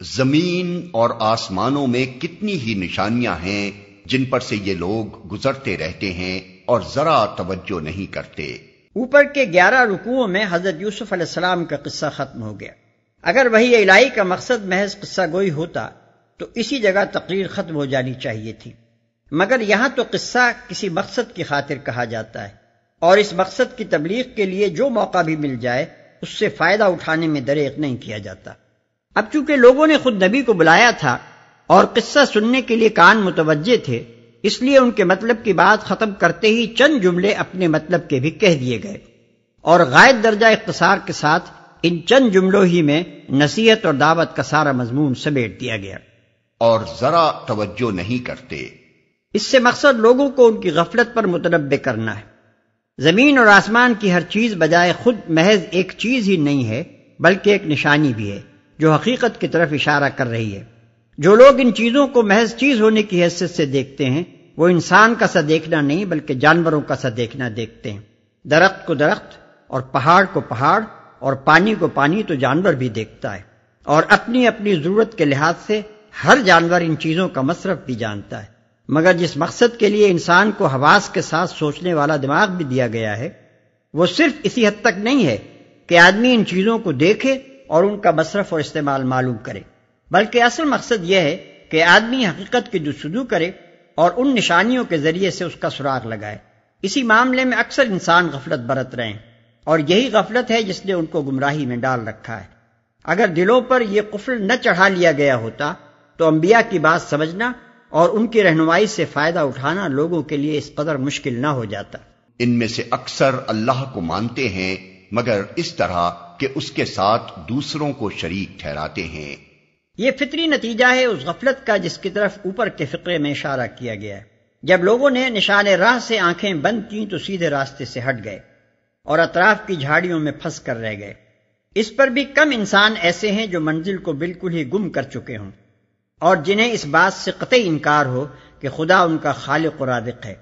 زمین اور آسمانوں میں کتنی ہی نشانیاں ہیں جن پر سے یہ لوگ گزرتے رہتے ہیں اور ذرا توجہ نہیں کرتے۔ اوپر کے 11 رکوعوں میں حضرت یوسف علیہ السلام کا قصہ ختم ہو گیا۔ اگر وحی الہی کا مقصد محض قصہ گوئی ہوتا تو اسی جگہ تقریر ختم ہو جانی چاہیے تھی، مگر یہاں تو قصہ کسی مقصد کی خاطر کہا جاتا ہے، اور اس مقصد کی تبلیغ کے لیے جو موقع بھی مل جائے اس سے فائدہ اٹھانے میں دریغ نہیں کیا جاتا۔ اب چونکہ لوگوں نے خود نبی کو بلایا تھا اور قصہ سننے کے لیے کان متوجہ تھے، اس لیے ان کے مطلب کی بات ختم کرتے ہی چند جملے اپنے مطلب کے بھی کہہ دیے گئے، اور غائب درجہ اختصار کے ساتھ ان چند جملوں ہی میں نصیحت اور دعوت کا سارا مضمون سمیٹ دیا گیا۔ اور ذرا توجہ نہیں کرتے۔ اس سے مقصد لوگوں کو ان کی غفلت پر متنبہ کرنا ہے۔ زمین اور آسمان کی ہر چیز بجائے خود محض ایک چیز ہی نہیں ہے، بلکہ ایک نشانی بھی ہے جو حقیقت کی طرف اشارہ کر رہی ہے۔ جو لوگ ان چیزوں کو محض چیز ہونے کی حیثیت سے دیکھتے ہیں، وہ انسان کا سا دیکھنا نہیں بلکہ جانوروں کا سا دیکھنا دیکھتے ہیں۔ درخت کو درخت اور پہاڑ کو پہاڑ اور پانی کو پانی تو جانور بھی دیکھتا ہے، اور اپنی اپنی ضرورت کے لحاظ سے ہر جانور ان چیزوں کا مصرف بھی جانتا ہے، مگر جس مقصد کے لیے انسان کو حواس کے ساتھ سوچنے والا دماغ بھی دیا گیا ہے، وہ صرف اسی حد تک نہیں ہے کہ آدمی ان چیزوں کو دیکھے اور ان کا مصرف اور استعمال معلوم کرے، بلکہ اصل مقصد یہ ہے کہ آدمی حقیقت کی جستجو کرے اور ان نشانیوں کے ذریعے سے اس کا سراغ لگائے۔ اسی معاملے میں اکثر انسان غفلت برت رہے ہیں، اور یہی غفلت ہے جس نے ان کو گمراہی میں ڈال رکھا ہے۔ اگر دلوں پر یہ قفل نہ چڑھا لیا گیا ہوتا تو انبیاء کی بات سمجھنا اور ان کی رہنمائی سے فائدہ اٹھانا لوگوں کے لیے اس قدر مشکل نہ ہو جاتا۔ ان میں سے اکثر اللہ کو مانتے ہیں مگر اس طرح کہ اس کے ساتھ دوسروں کو شریک ٹھہراتے ہیں۔ یہ فطری نتیجہ ہے اس غفلت کا جس کی طرف اوپر کے فقرے میں اشارہ کیا گیا ہے۔ جب لوگوں نے نشان راہ سے آنکھیں بند کی تو سیدھے راستے سے ہٹ گئے اور اطراف کی جھاڑیوں میں پھنس کر رہ گئے۔ اس پر بھی کم انسان ایسے ہیں جو منزل کو بالکل ہی گم کر چکے ہوں اور جنہیں اس بات سے قطعی انکار ہو کہ خدا ان کا خالق و رازق ہے۔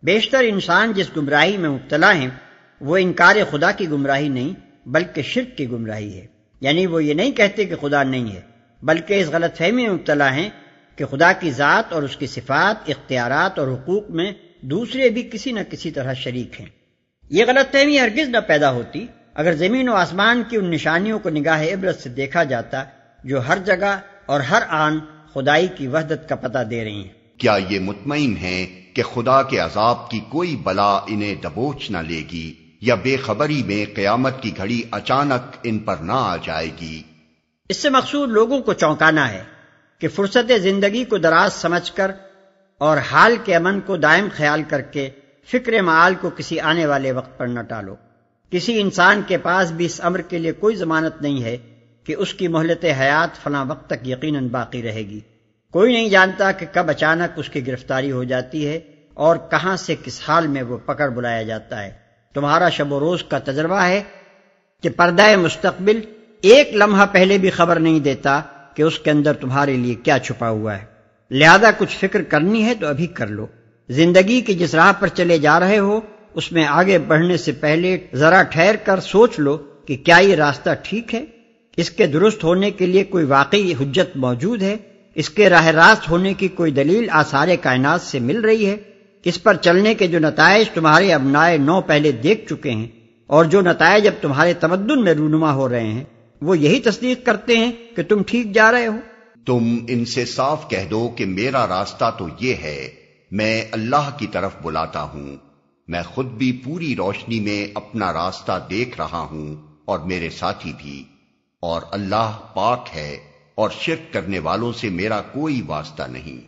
بیشتر انسان جس گمراہی میں مبتلا ہیں وہ انکار خدا کی گمراہی نہیں بلکہ شرک کی گمراہی ہے، یعنی وہ یہ نہیں کہتے کہ خدا نہیں ہے، بلکہ اس غلط فہمی میں مبتلا ہیں کہ خدا کی ذات اور اس کی صفات، اختیارات اور حقوق میں دوسرے بھی کسی نہ کسی طرح شریک ہیں۔ یہ غلط فہمی ہرگز نہ پیدا ہوتی اگر زمین و آسمان کی ان نشانیوں کو نگاہ عبرت سے دیکھا جاتا جو ہر جگہ اور ہر آن خدائی کی وحدت کا پتہ دے رہی ہیں۔ کیا یہ مطمئن ہیں کہ خدا کے عذاب کی کوئی بلا انہیں دبوچ نہ لے گی، یا بے خبری میں قیامت کی گھڑی اچانک ان پر نہ آ جائے گی؟ اس سے مقصود لوگوں کو چونکانا ہے کہ فرصت زندگی کو دراز سمجھ کر اور حال کے امن کو دائم خیال کر کے فکر معال کو کسی آنے والے وقت پر نہ ٹالو۔ کسی انسان کے پاس بھی اس امر کے لیے کوئی ضمانت نہیں ہے کہ اس کی مہلت حیات فلاں وقت تک یقیناً باقی رہے گی۔ کوئی نہیں جانتا کہ کب اچانک اس کی گرفتاری ہو جاتی ہے اور کہاں سے کس حال میں وہ پکڑ بلایا جاتا ہے۔ تمہارا شب و روز کا تجربہ ہے کہ پردہ مستقبل ایک لمحہ پہلے بھی خبر نہیں دیتا کہ اس کے اندر تمہارے لیے کیا چھپا ہوا ہے، لہذا کچھ فکر کرنی ہے تو ابھی کر لو۔ زندگی کی جس راہ پر چلے جا رہے ہو اس میں آگے بڑھنے سے پہلے ذرا ٹھہر کر سوچ لو کہ کیا یہ راستہ ٹھیک ہے، اس کے درست ہونے کے لیے کوئی واقعی حجت موجود ہے، اس کے راہ راست ہونے کی کوئی دلیل آثار کائنات سے مل رہی ہے، اس پر چلنے کے جو نتائج تمہارے ابنائے نو پہلے دیکھ چکے ہیں اور جو نتائج اب تمہارے تمدن میں رونما ہو رہے ہیں وہ یہی تصدیق کرتے ہیں کہ تم ٹھیک جا رہے ہو۔ تم ان سے صاف کہہ دو کہ میرا راستہ تو یہ ہے، میں اللہ کی طرف بلاتا ہوں، میں خود بھی پوری روشنی میں اپنا راستہ دیکھ رہا ہوں اور میرے ساتھی بھی، اور اللہ پاک ہے اور شرک کرنے والوں سے میرا کوئی واسطہ نہیں،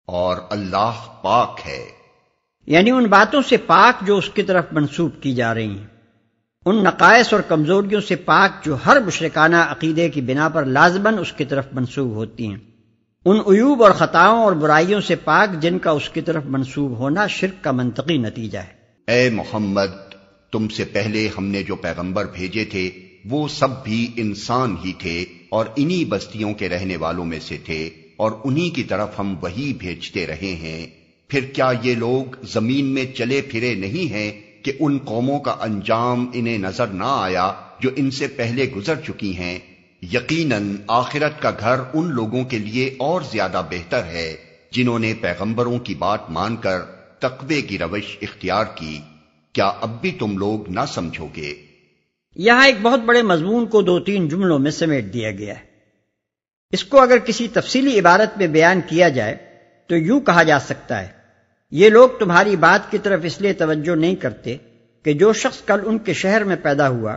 اور اللہ پاک ہے، یعنی ان باتوں سے پاک جو اس کی طرف منسوب کی جا رہی ہیں، ان نقائص اور کمزوریوں سے پاک جو ہر مشرکانہ عقیدے کی بنا پر لازماً اس کی طرف منسوب ہوتی ہیں، ان عیوب اور خطاؤں اور برائیوں سے پاک جن کا اس کی طرف منسوب ہونا شرک کا منطقی نتیجہ ہے۔ اے محمد، تم سے پہلے ہم نے جو پیغمبر بھیجے تھے وہ سب بھی انسان ہی تھے اور انہی بستیوں کے رہنے والوں میں سے تھے، اور انہی کی طرف ہم وحی بھیجتے رہے ہیں۔ پھر کیا یہ لوگ زمین میں چلے پھرے نہیں ہیں کہ ان قوموں کا انجام انہیں نظر نہ آیا جو ان سے پہلے گزر چکی ہیں؟ یقیناً آخرت کا گھر ان لوگوں کے لیے اور زیادہ بہتر ہے جنہوں نے پیغمبروں کی بات مان کر تقوی کی روش اختیار کی۔ کیا اب بھی تم لوگ نہ سمجھو گے؟ یہاں ایک بہت بڑے مضمون کو 2-3 جملوں میں سمیٹ دیا گیا ہے۔ اس کو اگر کسی تفصیلی عبارت میں بیان کیا جائے تو یوں کہا جا سکتا ہے، یہ لوگ تمہاری بات کی طرف اس لیے توجہ نہیں کرتے کہ جو شخص کل ان کے شہر میں پیدا ہوا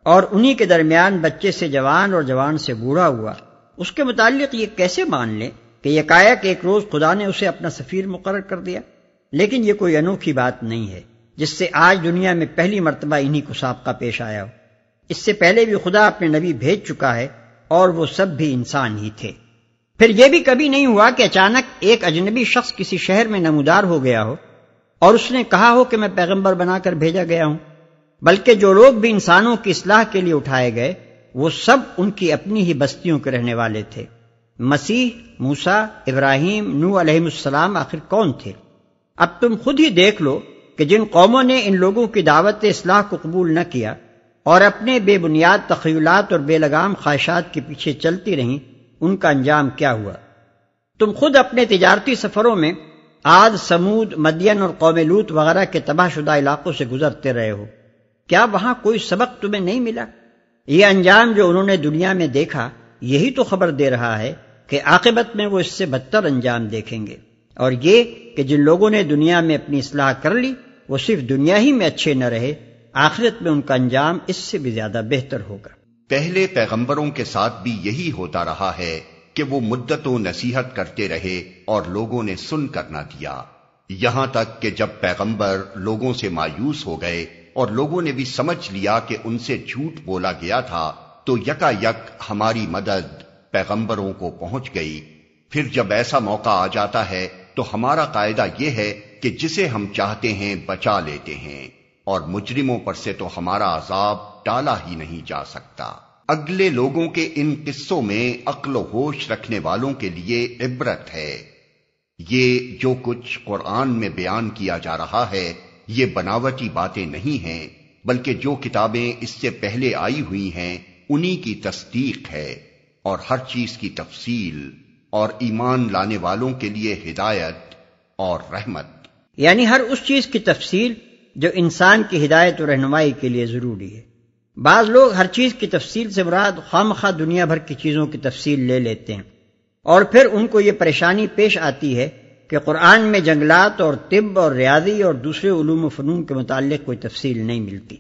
اور انہی کے درمیان بچے سے جوان اور جوان سے بوڑھا ہوا، اس کے متعلق یہ کیسے مان لیں کہ یکایک ایک روز خدا نے اسے اپنا سفیر مقرر کر دیا؟ لیکن یہ کوئی انوکھی بات نہیں ہے جس سے آج دنیا میں پہلی مرتبہ انہی کو سابقہ پیش آیا ہو۔ اس سے پہلے بھی خدا اپنے نبی بھیج چکا ہے اور وہ سب بھی انسان ہی تھے۔ پھر یہ بھی کبھی نہیں ہوا کہ اچانک ایک اجنبی شخص کسی شہر میں نمودار ہو گیا ہو اور اس نے کہا ہو کہ میں پیغمبر بنا کر بھیجا گیا ہوں، بلکہ جو لوگ بھی انسانوں کی اصلاح کے لیے اٹھائے گئے وہ سب ان کی اپنی ہی بستیوں کے رہنے والے تھے۔ مسیح، موسیٰ، ابراہیم، نوح علیہ السلام آخر کون تھے؟ اب تم خود ہی دیکھ لو کہ جن قوموں نے ان لوگوں کی دعوت اصلاح کو قبول نہ کیا اور اپنے بے بنیاد تخیلات اور بے لگام خواہشات کے پیچھے چلتی رہیں، ان کا انجام کیا ہوا؟ تم خود اپنے تجارتی سفروں میں عاد، سمود، مدین اور قوم لوط وغیرہ کے تباہ شدہ علاقوں سے گزرتے رہے ہو، کیا وہاں کوئی سبق تمہیں نہیں ملا؟ یہ انجام جو انہوں نے دنیا میں دیکھا یہی تو خبر دے رہا ہے کہ عاقبت میں وہ اس سے بدتر انجام دیکھیں گے، اور یہ کہ جن لوگوں نے دنیا میں اپنی اصلاح کر لی وہ صرف دنیا ہی میں اچھے نہ رہے، آخرت میں ان کا انجام اس سے بھی زیادہ بہتر ہوگا۔ پہلے پیغمبروں کے ساتھ بھی یہی ہوتا رہا ہے کہ وہ مدتوں نصیحت کرتے رہے اور لوگوں نے سن کر نہ دیا، یہاں تک کہ جب پیغمبر لوگوں سے مایوس ہو گئے اور لوگوں نے بھی سمجھ لیا کہ ان سے جھوٹ بولا گیا تھا تو یکا یک ہماری مدد پیغمبروں کو پہنچ گئی۔ پھر جب ایسا موقع آ جاتا ہے تو ہمارا قاعدہ یہ ہے کہ جسے ہم چاہتے ہیں بچا لیتے ہیں، اور مجرموں پر سے تو ہمارا عذاب ٹالا ہی نہیں جا سکتا۔ اگلے لوگوں کے ان قصوں میں عقل و ہوش رکھنے والوں کے لیے عبرت ہے۔ یہ جو کچھ قرآن میں بیان کیا جا رہا ہے یہ بناوٹی باتیں نہیں ہیں، بلکہ جو کتابیں اس سے پہلے آئی ہوئی ہیں انہی کی تصدیق ہے، اور ہر چیز کی تفصیل اور ایمان لانے والوں کے لیے ہدایت اور رحمت۔ یعنی ہر اس چیز کی تفصیل جو انسان کی ہدایت و رہنمائی کے لیے ضروری ہے۔ بعض لوگ ہر چیز کی تفصیل سے مراد خواہ دنیا بھر کی چیزوں کی تفصیل لے لیتے ہیں، اور پھر ان کو یہ پریشانی پیش آتی ہے کہ قرآن میں جنگلات اور طب اور ریاضی اور دوسرے علوم و فنون کے متعلق کوئی تفصیل نہیں ملتی۔